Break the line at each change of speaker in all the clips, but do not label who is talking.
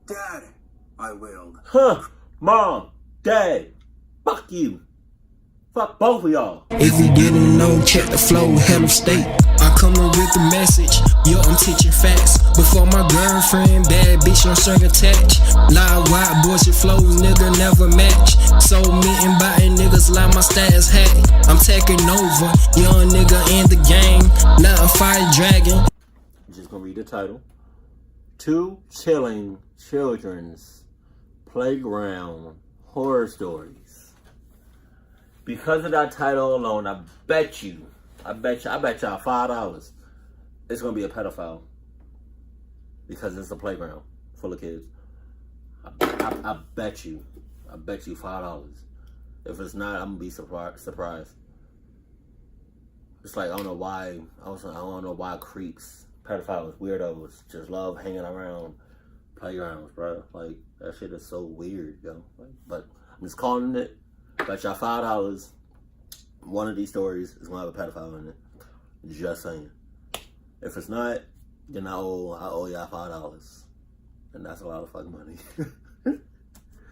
Dad, I wailed.
Huh, Mom, Dad, fuck you. Fuck both of y'all.
If you didn't know, check the flow, head of state. I come in with the message, yo, I'm teaching facts. Before my girlfriend, bad bitch on string attached. Live wide bullshit flows, nigga never match. So meeting biting niggas like my stats hat. I'm taking over, young nigga in the game. Not a fire dragon.
I'm just gonna read the title. 2 chilling children's playground horror stories. Because of that title alone, I bet y'all $5 it's gonna be a pedophile. Because it's a playground full of kids. I bet you $5. If it's not, I'm gonna be surprised. It's like I don't know why creeps, pedophiles, weirdos just love hanging around playgrounds, bro. Like that shit is so weird, yo. Like, but I'm just calling it. Bet y'all $5. One of these stories is gonna have a pedophile in it. Just saying. If it's not, then I owe y'all $5, and that's a lot of fucking money.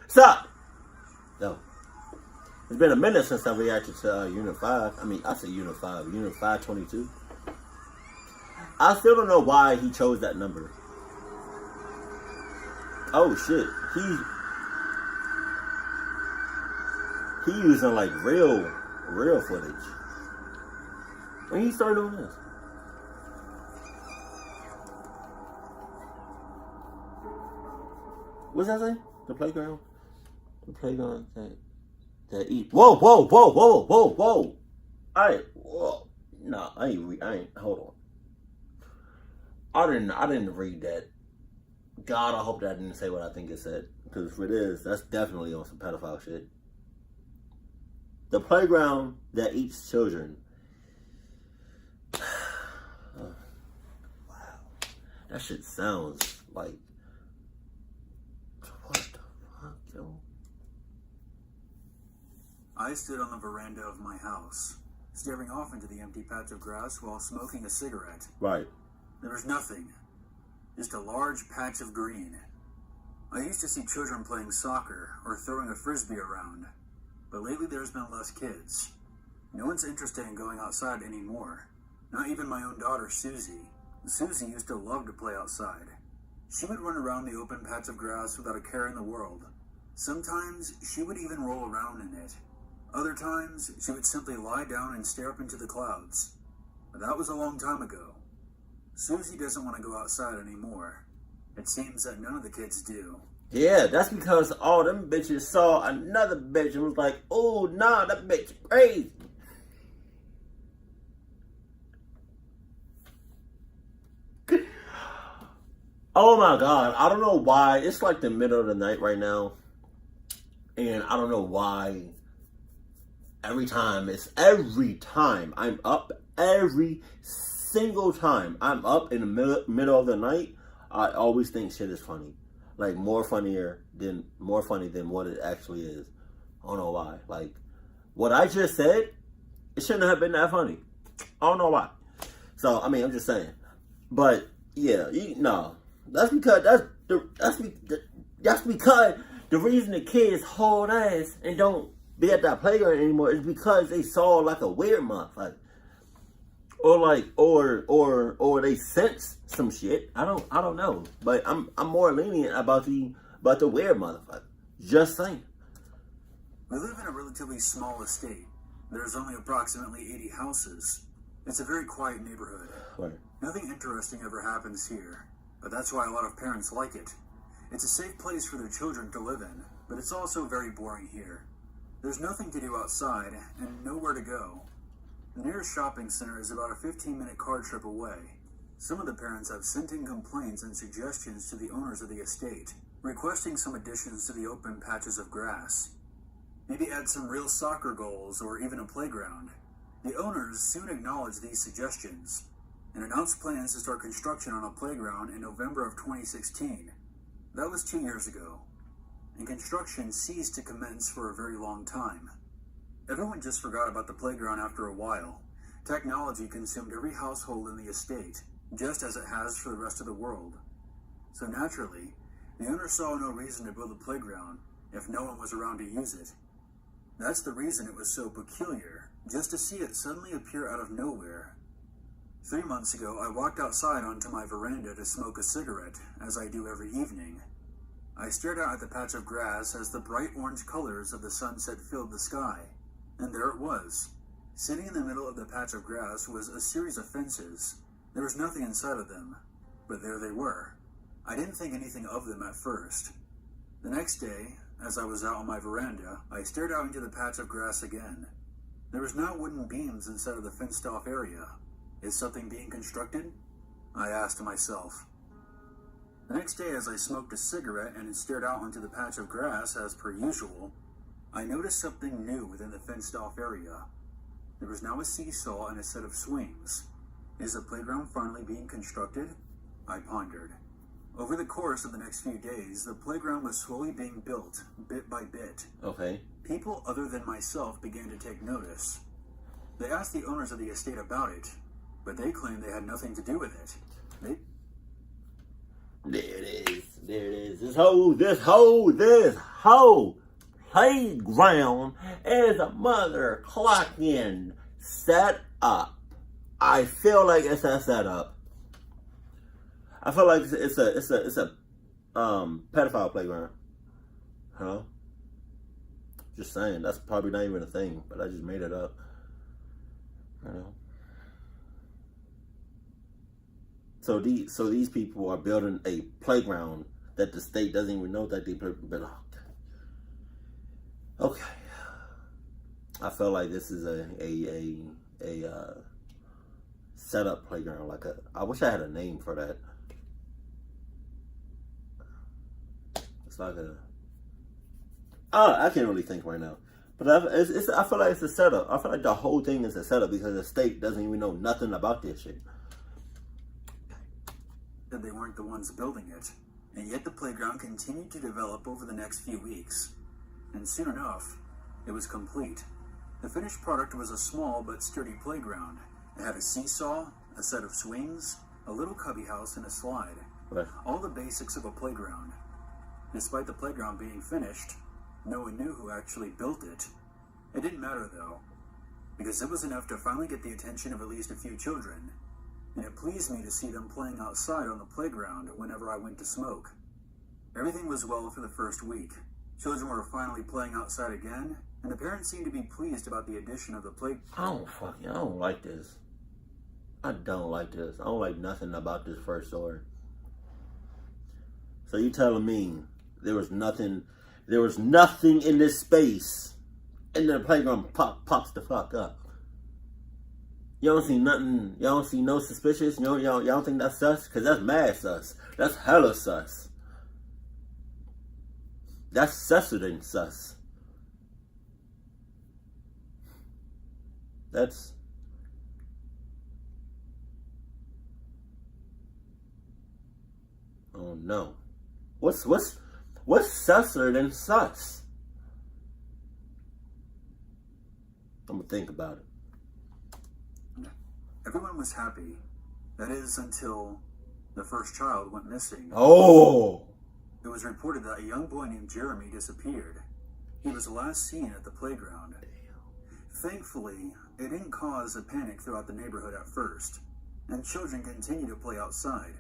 Stop. Yo, it's been a minute since I reacted to Unit 5. I mean, I say Unit 5, Unit 522. I still don't know why he chose that number. Oh shit, he using like real footage. When he started doing this. What's that say? The playground? The playground that eat. Whoa. Alright, whoa. No, I ain't, hold on. I didn't read that. God, I hope that I didn't say what I think it said. Because if it is, that's definitely on some pedophile shit. The playground that eats children. Wow. That shit sounds like... What the fuck, yo?
I stood on the veranda of my house, staring off into the empty patch of grass while smoking a cigarette.
Right.
There was nothing. Just a large patch of green. I used to see children playing soccer or throwing a frisbee around. But lately there's been less kids. No one's interested in going outside anymore. Not even my own daughter, Susie. Susie used to love to play outside. She would run around the open patch of grass without a care in the world. Sometimes she would even roll around in it. Other times, she would simply lie down and stare up into the clouds. But that was a long time ago. Susie doesn't want to go outside anymore. It seems that none of the kids do.
Yeah, that's because all them bitches saw another bitch and was like, oh, nah, that bitch crazy. Oh my God, I don't know why. It's like the middle of the night right now. And I don't know why. Every time I'm up, every single time I'm up in the middle of the night, I always think shit is funny. Like more funny than what it actually is. I don't know why. Like what I just said, it shouldn't have been that funny. I don't know why. So I mean, I'm just saying. But yeah, that's because the reason the kids hauled ass and don't be at that playground anymore is because they saw like a weird motherfucker. Or they sense some shit. I don't know. But I'm more lenient about the weird motherfucker. Just saying.
We live in a relatively small estate. There's only approximately 80 houses. It's a very quiet neighborhood.
Right.
Nothing interesting ever happens here, but that's why a lot of parents like it. It's a safe place for their children to live in, but it's also very boring here. There's nothing to do outside and nowhere to go. The nearest shopping center is about a 15-minute car trip away. Some of the parents have sent in complaints and suggestions to the owners of the estate, requesting some additions to the open patches of grass. Maybe add some real soccer goals or even a playground. The owners soon acknowledged these suggestions and announced plans to start construction on a playground in November of 2016. That was 2 years ago, and construction ceased to commence for a very long time. Everyone just forgot about the playground after a while. Technology consumed every household in the estate, just as it has for the rest of the world. So naturally, The owner saw no reason to build a playground if no one was around to use it. That's the reason it was so peculiar, just to see it suddenly appear out of nowhere. 3 months ago, I walked outside onto my veranda to smoke a cigarette, as I do every evening. I stared out at the patch of grass as the bright orange colors of the sunset filled the sky, and there it was. Sitting in the middle of the patch of grass was a series of fences. There was nothing inside of them, but there they were. I didn't think anything of them at first. The next day, as I was out on my veranda, I stared out into the patch of grass again. There was now wooden beams inside of the fenced-off area. Is something being constructed? I asked myself. The next day, as I smoked a cigarette and stared out onto the patch of grass as per usual, I noticed something new within the fenced-off area. There was now a seesaw and a set of swings. Is the playground finally being constructed? I pondered. Over the course of the next few days, the playground was slowly being built, bit by bit.
Okay.
People other than myself began to take notice. They asked the owners of the estate about it, but they claimed they had nothing to do with it.
There it is. There it is. This whole playground is a mother clocking set up. I feel like it's a setup. I feel like it's a pedophile playground. Huh? Just saying. That's probably not even a thing, but I just made it up. You know. So these people are building a playground that the state doesn't even know that they built. Okay. I feel like this is a setup playground. I wish I had a name for that. It's like I can't really think right now. But I feel like it's a setup. I feel like the whole thing is a setup because the state doesn't even know nothing about this shit.
That they weren't the ones building it, and yet the playground continued to develop over the next few weeks. And soon enough, it was complete. The finished product was a small but sturdy playground. It had a seesaw, a set of swings, a little cubby house, and a slide.
Right.
All the basics of a playground. Despite the playground being finished, no one knew who actually built it. It didn't matter though, because it was enough to finally get the attention of at least a few children. And it pleased me to see them playing outside on the playground whenever I went to smoke. Everything was well for the first week. Children were finally playing outside again, and the parents seemed to be pleased about the addition of the playground.
I don't like this. I don't like this. I don't like nothing about this first story. So you telling me there was nothing in this space, and then the playground pops the fuck up. You don't see nothing, you don't see no suspicious, y'all don't think that's sus? Because that's mad sus. That's hella sus. That's susser than sus. That's... Oh no. What's susser than sus? I'm gonna think about it.
Everyone was happy. That is, until the first child went missing.
Oh!
It was reported that a young boy named Jeremy disappeared. He was last seen at the playground. Thankfully, it didn't cause a panic throughout the neighborhood at first, and children continued to play outside.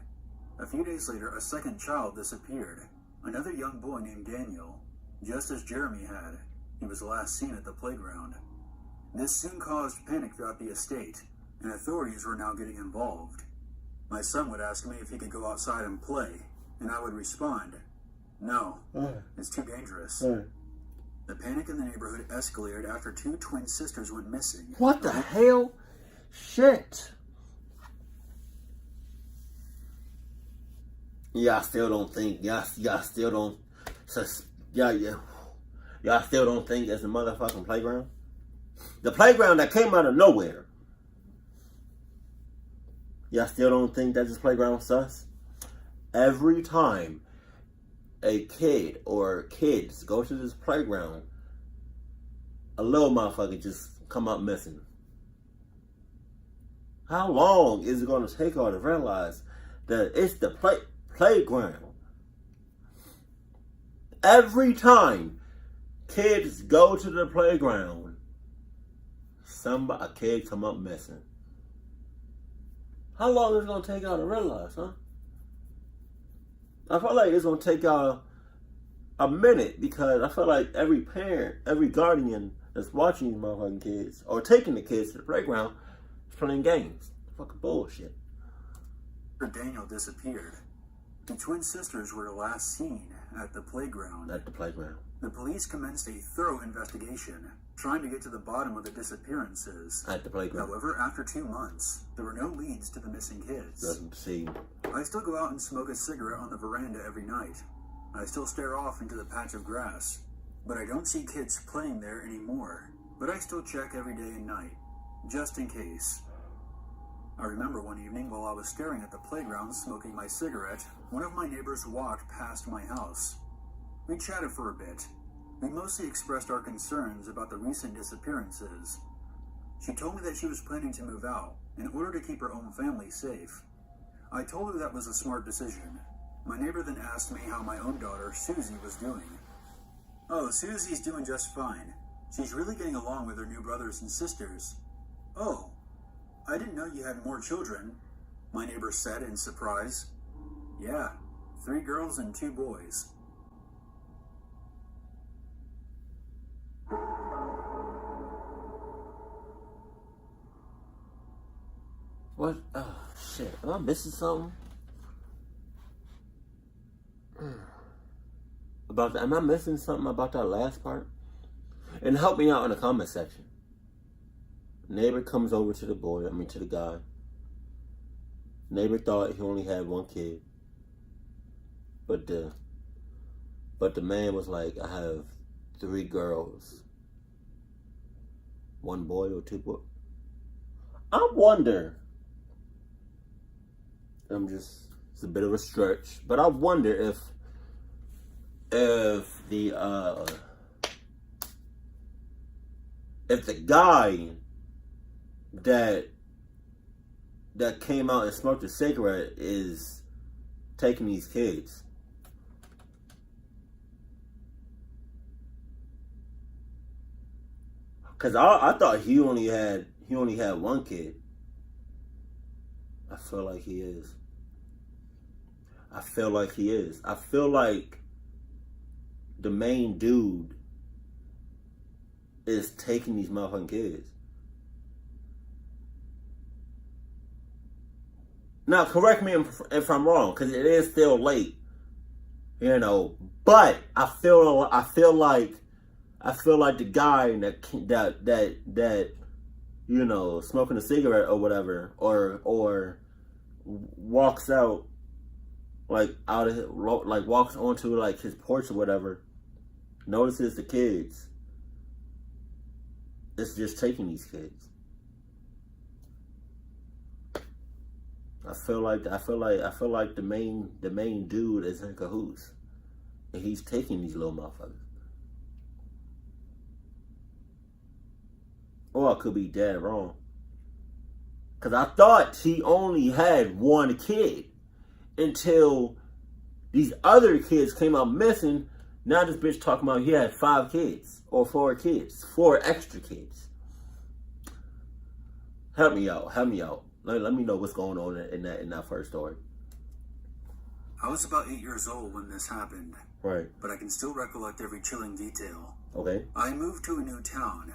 A few days later, a second child disappeared. Another young boy named Daniel, just as Jeremy had. He was last seen at the playground. This soon caused panic throughout the estate, and authorities were now getting involved. My son would ask me if he could go outside and play, and I would respond, no, it's too dangerous. The panic in the neighborhood escalated after two twin sisters went missing.
What the hell? Shit. Y'all still don't think, y'all still don't think it's a motherfucking playground? The playground that came out of nowhere. Y'all still don't think that this playground sus? Every time a kid or kids go to this playground, a little motherfucker just come up missing. How long is it going to take y'all to realize that it's the playground? every time kids go to the playground, a kid come up missing. How long is it gonna take y'all to realize, huh? I feel like it's gonna take y'all a minute, because I feel like every parent, every guardian that's watching these motherfucking kids or taking the kids to the playground is playing games. Fucking bullshit.
Daniel disappeared. The twin sisters were last seen at the playground. The police commenced a thorough investigation, trying to get to the bottom of the disappearances.
At the playground.
However, after 2 months, there were no leads to the missing kids.
Doesn't seem.
I still go out and smoke a cigarette on the veranda every night. I still stare off into the patch of grass, but I don't see kids playing there anymore. But I still check every day and night, just in case. I remember one evening while I was staring at the playground smoking my cigarette, one of my neighbors walked past my house. We chatted for a bit. We mostly expressed our concerns about the recent disappearances. She told me that she was planning to move out in order to keep her own family safe. I told her that was a smart decision. My neighbor then asked me how my own daughter, Susie, was doing. Oh, Susie's doing just fine. She's really getting along with her new brothers and sisters. Oh, I didn't know you had more children, my neighbor said in surprise. Yeah, 3 girls and 2 boys.
What? Oh, shit. Am I missing something? About that? Am I missing something about that last part? And help me out in the comment section. Neighbor comes over to the guy. Neighbor thought he only had 1 kid. But the man was like, I have 3 girls. 1 boy or 2 boys. I wonder. It's a bit of a stretch, but I wonder if the guy that came out and smoked a cigarette is taking these kids. Cause I thought he only had 1 kid. I feel like he is. I feel like the main dude is taking these motherfucking kids. Now, correct me if I'm wrong, because it is still late, you know. But I feel like the guy that you know, smoking a cigarette or whatever, or walks out, walks onto like his porch or whatever, notices the kids. It's just taking these kids. I feel like the main dude is in cahoots, and he's taking these little motherfuckers. Or I could be dead wrong. Because I thought he only had 1 kid until these other kids came out missing. Now this bitch talking about he had 5 kids or 4 kids, 4 extra kids. Help me out. Let me know what's going on in that first story.
I was about 8 years old when this happened.
Right.
But I can still recollect every chilling detail.
Okay.
I moved to a new town.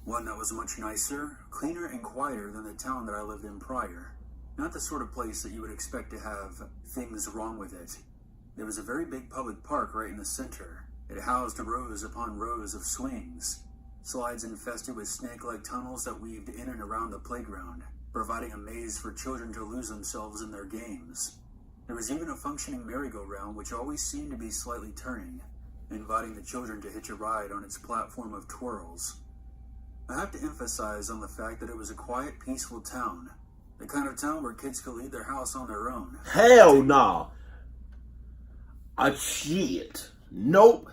One that was much nicer, cleaner, and quieter than the town that I lived in prior. Not the sort of place that you would expect to have things wrong with it. There was a very big public park right in the center. It housed rows upon rows of swings, slides infested with snake-like tunnels that weaved in and around the playground, providing a maze for children to lose themselves in their games. There was even a functioning merry-go-round which always seemed to be slightly turning, inviting the children to hitch a ride on its platform of twirls. I have to emphasize on the fact that it was a quiet, peaceful town. The kind of town where kids could leave their house on their own.
Hell no. Shit. Nope.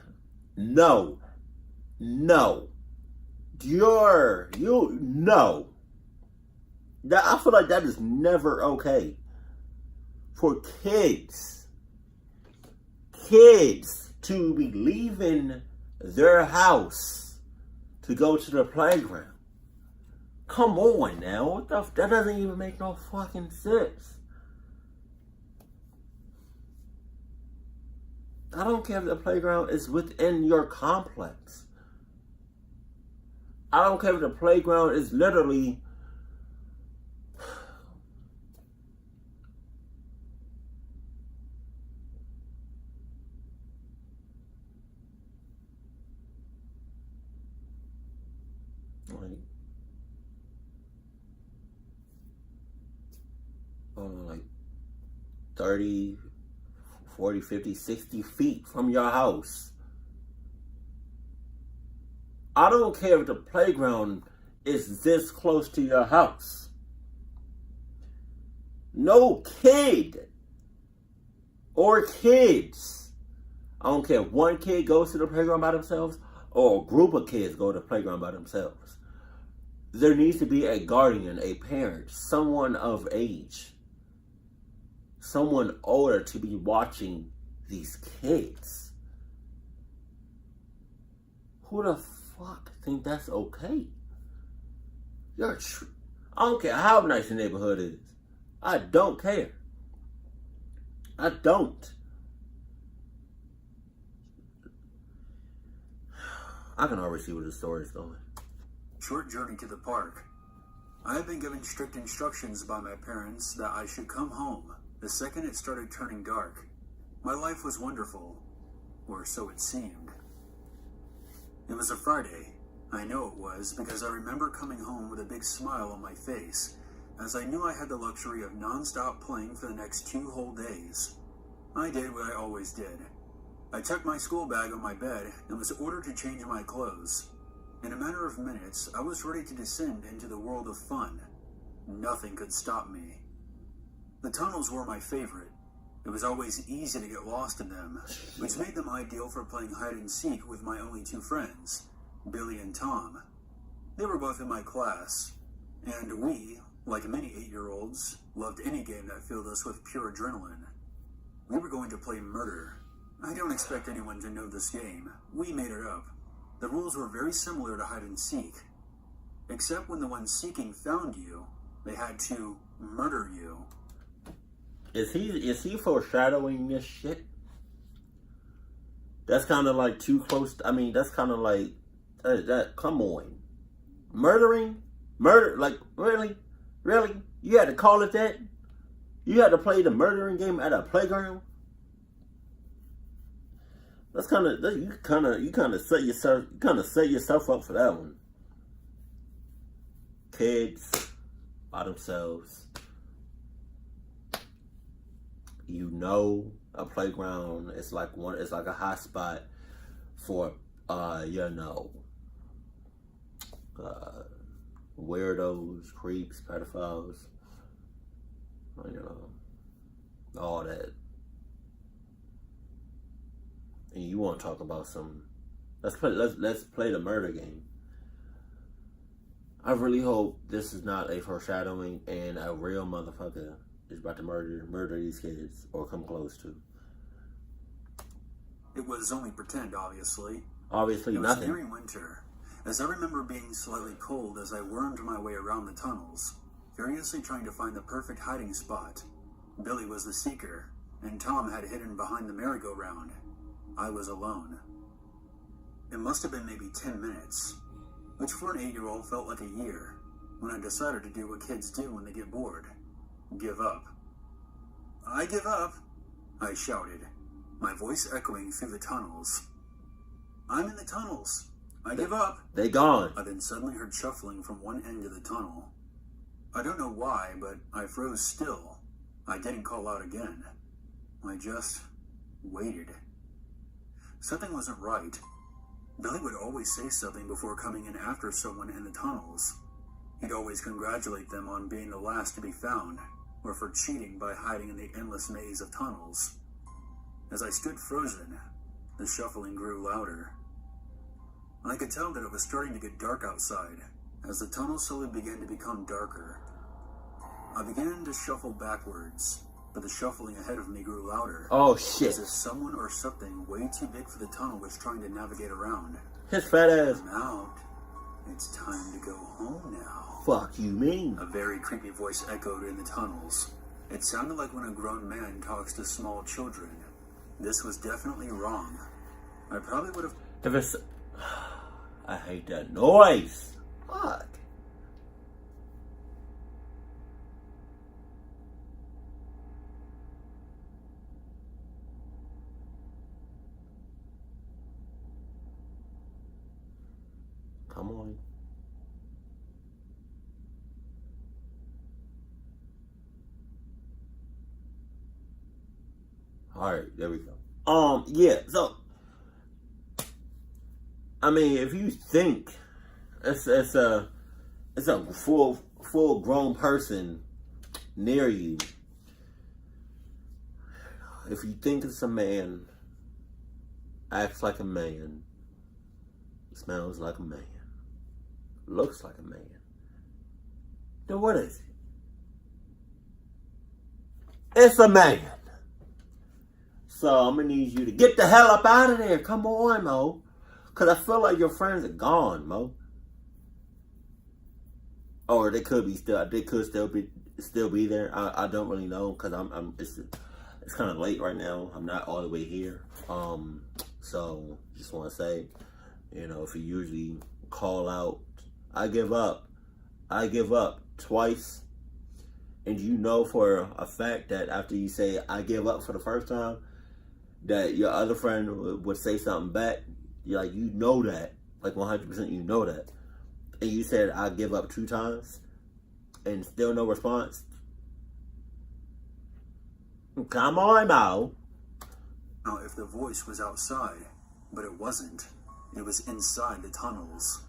No. No. No. I feel like that is never okay. For kids to be leaving their house to go to the playground. Come on now, what the that doesn't even make no fucking sense. I don't care if the playground is within your complex. I don't care if the playground is literally like 30, 40, 50, 60 feet from your house. I don't care if the playground is this close to your house. No kid or kids, I don't care if one kid goes to the playground by themselves or a group of kids go to the playground by themselves. There needs to be a guardian, a parent, someone of age, someone older to be watching these kids. Who the fuck think that's okay? I don't care how nice the neighborhood is. I don't care. I don't. I can already see where the story is going.
Short journey to the park. I had been given strict instructions by my parents that I should come home the second it started turning dark. My life was wonderful, or so it seemed. It was a Friday. I know it was because I remember coming home with a big smile on my face, as I knew I had the luxury of non-stop playing for the next 2 whole days. I did what I always did. I tucked my school bag on my bed and was ordered to change my clothes. In a matter of minutes, I was ready to descend into the world of fun. Nothing could stop me. The tunnels were my favorite. It was always easy to get lost in them, which made them ideal for playing hide and seek with my only 2 friends, Billy and Tom. They were both in my class, and we, like many 8-year-olds, loved any game that filled us with pure adrenaline. We were going to play murder. I don't expect anyone to know this game. We made it up. The rules were very similar to hide and seek, except when the one seeking found you, they had to murder you.
Is he foreshadowing this shit? That's kind of like too close. I mean, that's kind of like that. Come on, murder? Like really? You had to call it that? You had to play the murdering game at a playground? That's kind of you kind of set yourself up for that one. Kids by themselves. You know, a playground is like it's like a hot spot for weirdos, creeps, pedophiles, all that. And you want to talk about some? Let's play the murder game. I really hope this is not a foreshadowing and a real motherfucker is about to murder these kids or come close to.
It was only pretend, obviously.
Obviously, nothing.
It was nearing winter, as I remember being slightly cold as I wormed my way around the tunnels, furiously trying to find the perfect hiding spot. Billy was the seeker, and Tom had hidden behind the merry-go-round. I was alone. It must have been maybe 10 minutes, which for an 8-year-old felt like a year, when I decided to do what kids do when they get bored. Give up. I give up, I shouted, my voice echoing through the tunnels. I'm in the tunnels. I give up.
They gone.
I then suddenly heard shuffling from one end of the tunnel. I don't know why, but I froze still. I didn't call out again. I just waited. Something wasn't right. Billy would always say something before coming in after someone in the tunnels. He'd always congratulate them on being the last to be found, or for cheating by hiding in the endless maze of tunnels. As I stood frozen, the shuffling grew louder. I could tell that it was starting to get dark outside, as the tunnel slowly began to become darker. I began to shuffle backwards, but the shuffling ahead of me grew louder.
Oh shit.
As if someone or something way too big for the tunnel was trying to navigate around.
His fat ass.
I'm out. It's time to go home now.
Fuck you mean?
A very creepy voice echoed in the tunnels. It sounded like when a grown man talks to small children. This was definitely wrong. I probably would have...
If it's... I hate that noise. Fuck. Come on. Alright, there we go. Yeah, so I mean, if you think it's a full grown person near you, if you think it's a man, acts like a man, smells like a man, looks like a man, then what is it? It's a man. So I'm gonna need you to get the hell up out of there. Come on, Mo. Cause I feel like your friends are gone, Mo. Or they could still be there. I don't really know, cause it's kind of late right now. I'm not all the way here. So just want to say, you know, if you usually call out, I give up twice, and you know for a fact that after you say I give up for the first time, that your other friend would say something back. You're like, you know that, like 100% you know that, and you said I give up 2 times, and still no response. Come on, Mo.
Now, if the voice was outside, but it wasn't. It was inside the tunnels.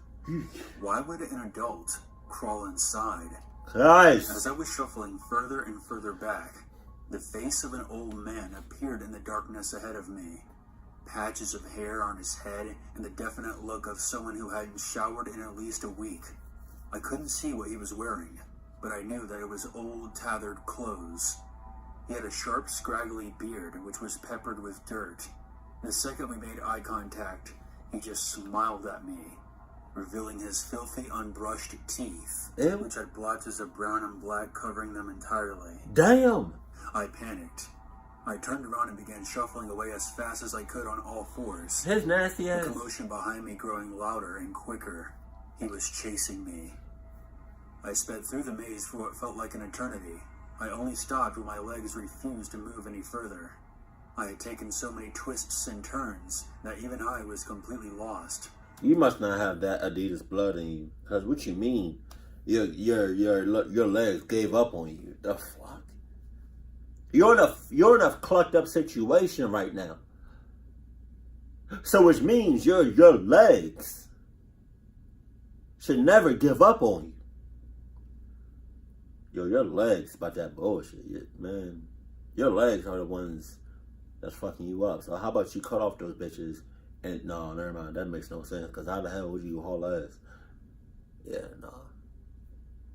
Why would an adult crawl inside?
Christ.
As I was shuffling further and further back, the face of an old man appeared in the darkness ahead of me. Patches of hair on his head and the definite look of someone who hadn't showered in at least a week. I couldn't see what he was wearing, but I knew that it was old, tattered clothes. He had a sharp, scraggly beard, which was peppered with dirt. The second we made eye contact, he just smiled at me, revealing his filthy, unbrushed teeth,
Ew.
which had blotches of brown and black covering them entirely.
Damn.
I panicked. I turned around and began shuffling away as fast as I could on all fours.
His nasty ass.
The commotion behind me growing louder and quicker. He was chasing me. I sped through the maze for what felt like an eternity. I only stopped when my legs refused to move any further. I had taken so many twists and turns that even I was completely lost.
You must not have that Adidas blood in you. Cause what you mean? Your legs gave up on you. The fuck? You're in a clucked up situation right now. So which means your legs should never give up on you. Your legs about that bullshit, man. Your legs are the ones that's fucking you up. So how about you cut off those bitches? And no, never mind. That makes no sense. Cause how the hell would you haul ass? Yeah, nah.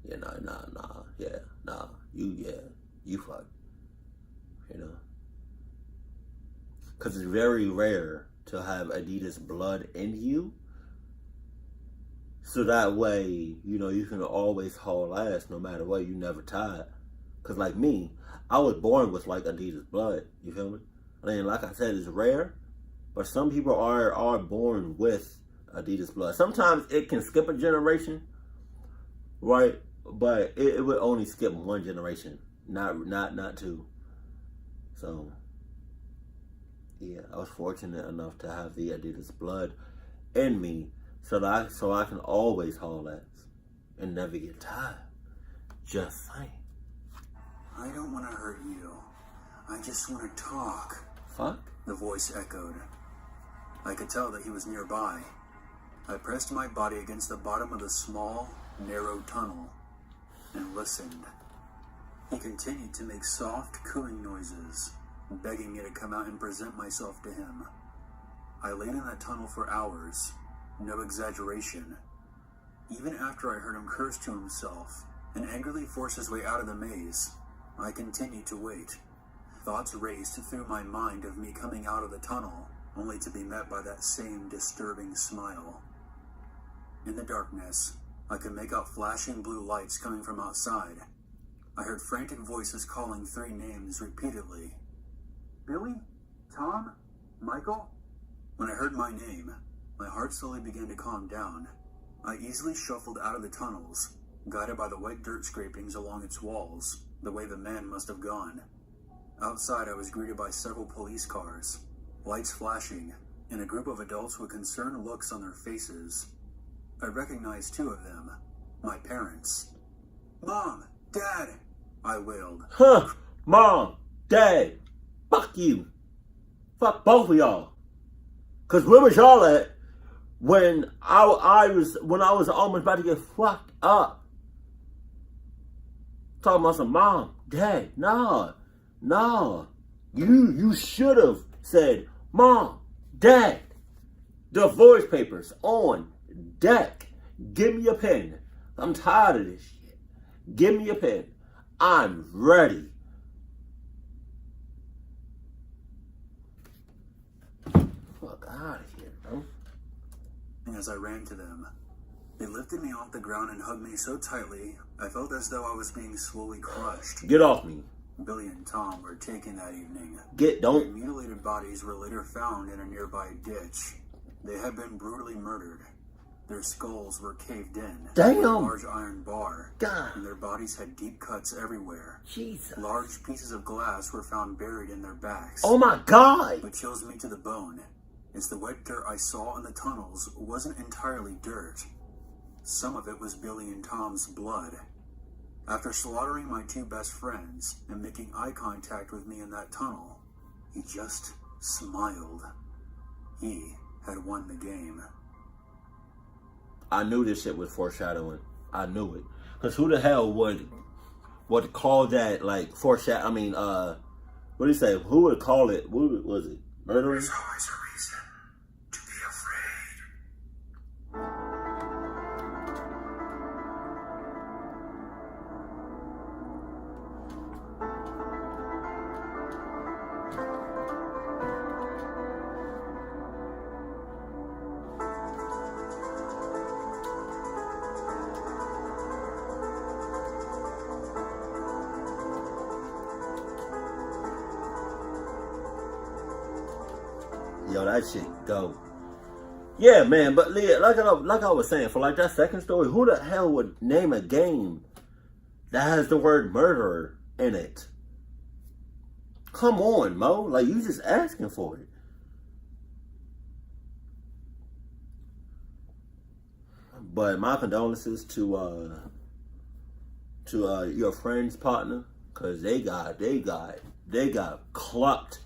Yeah, nah. Yeah, nah. You fuck. You know, because it's very rare to have Adidas blood in you, so that way, you know, you can always haul ass no matter what. You never tired. Because like me, I was born with like Adidas blood. You feel me? I mean, like I said, it's rare, but some people are born with Adidas blood. Sometimes it can skip a generation, right? But it would only skip 1 generation, not 2. So, yeah, I was fortunate enough to have the Adidas blood in me so I can always haul ass and never get tired. Just saying.
I don't want to hurt you. I just want to talk.
Fuck?
The voice echoed. I could tell that he was nearby. I pressed my body against the bottom of the small, narrow tunnel and listened. He continued to make soft, cooing noises, begging me to come out and present myself to him. I laid in that tunnel for hours, no exaggeration. Even after I heard him curse to himself and angrily force his way out of the maze, I continued to wait. Thoughts raced through my mind of me coming out of the tunnel, only to be met by that same disturbing smile. In the darkness, I could make out flashing blue lights coming from outside. I heard frantic voices calling 3 names repeatedly. Billy? Tom? Michael? When I heard my name, my heart slowly began to calm down. I easily shuffled out of the tunnels, guided by the white dirt scrapings along its walls, the way the man must have gone. Outside, I was greeted by several police cars, lights flashing, and a group of adults with concerned looks on their faces. I recognized 2 of them, my parents. Mom! Dad! I wailed.
Huh! Mom! Dad! Fuck you! Fuck both of y'all! Cause where was y'all at when I was almost about to get fucked up? Talking about some mom, dad, nah. You should have said, Mom, Dad, divorce papers on deck. Give me a pen. I'm tired of this shit. Give me a pen. I'm ready. Fuck out of here, bro.
As I ran to them, they lifted me off the ground and hugged me so tightly, I felt as though I was being slowly crushed.
Get off me.
Billy and Tom were taken that evening.
Their
Their mutilated bodies were later found in a nearby ditch. They had been brutally murdered. Their skulls were caved in.
Damn.
With a large iron bar.
God.
And their bodies had deep cuts everywhere.
Jesus.
Large pieces of glass were found buried in their backs.
Oh my God.
What chills me to the bone is the wet dirt I saw in the tunnels wasn't entirely dirt. Some of it was Billy and Tom's blood. After slaughtering my 2 best friends and making eye contact with me in that tunnel, he just smiled. He had won the game.
I knew this shit was foreshadowing. I knew it. Because who the hell would call that, like, foreshadow? I mean, what do you say? Who would call it? What was it? Murdering?
There's always a reason to be afraid.
Yo, that shit go. Yeah, man, but like I was saying, for like that second story, who the hell would name a game that has the word murderer in it? Come on, Mo. Like, you just asking for it. But my condolences to your friend's partner, cause they got clucked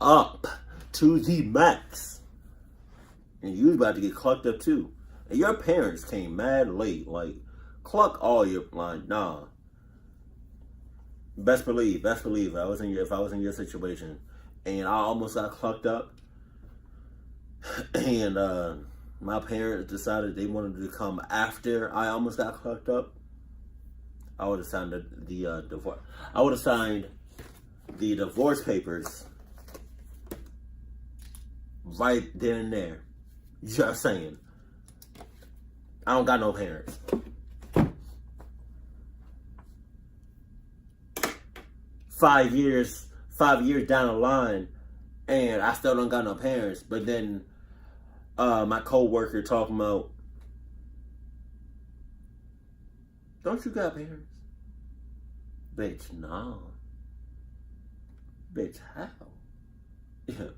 up to the max, and you was about to get clucked up too. And your parents came mad late, like cluck all your like nah. Best believe, if I was in your situation, and I almost got clucked up, and my parents decided they wanted to come after I almost got clucked up, I would have signed the divorce. I would have signed the divorce papers right then and there. You know what I'm saying? I don't got no parents. 5 years down the line, and I still don't got no parents. But then my co-worker talking about, don't you got parents? Bitch, no. Bitch, how? Yeah,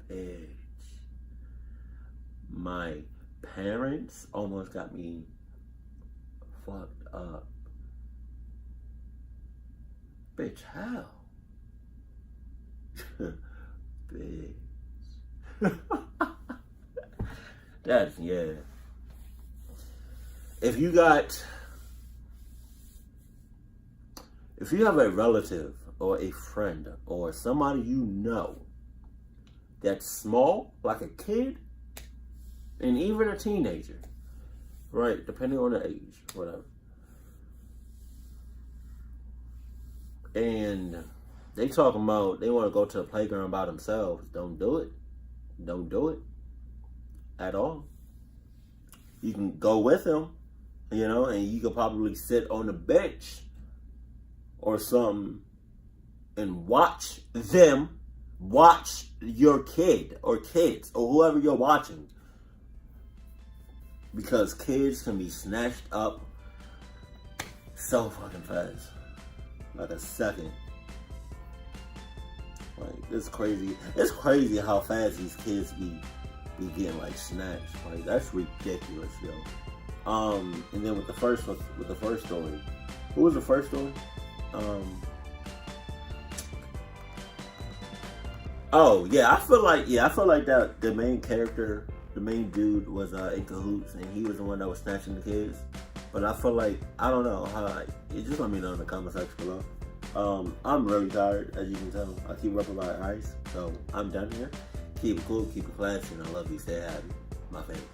bitch. My parents almost got me fucked up. Bitch, how? Bitch. That's, yeah. If you have a relative or a friend or somebody you know that's small, like a kid, and even a teenager, right, depending on the age, whatever, and They talking about they want to go to the playground by themselves. Don't do it. Don't do it at all. You can go with them, you know, and you could probably sit on the bench or something and watch them watch your kid or kids or whoever you're watching. Because kids can be snatched up so fucking fast. Like a second. Like, it's crazy. It's crazy how fast these kids be getting like snatched. Like, that's ridiculous, yo. And then with the first story, who was the first story? Oh yeah, I feel like that the main character, the main dude was in cahoots, and he was the one that was snatching the kids. But I feel like, I don't know how. You just let me know in the comment section below. I'm really tired, as you can tell. I keep rubbing my eyes, so I'm done here. Keep it cool, keep it classy, and I love you. Stay happy, my favorite.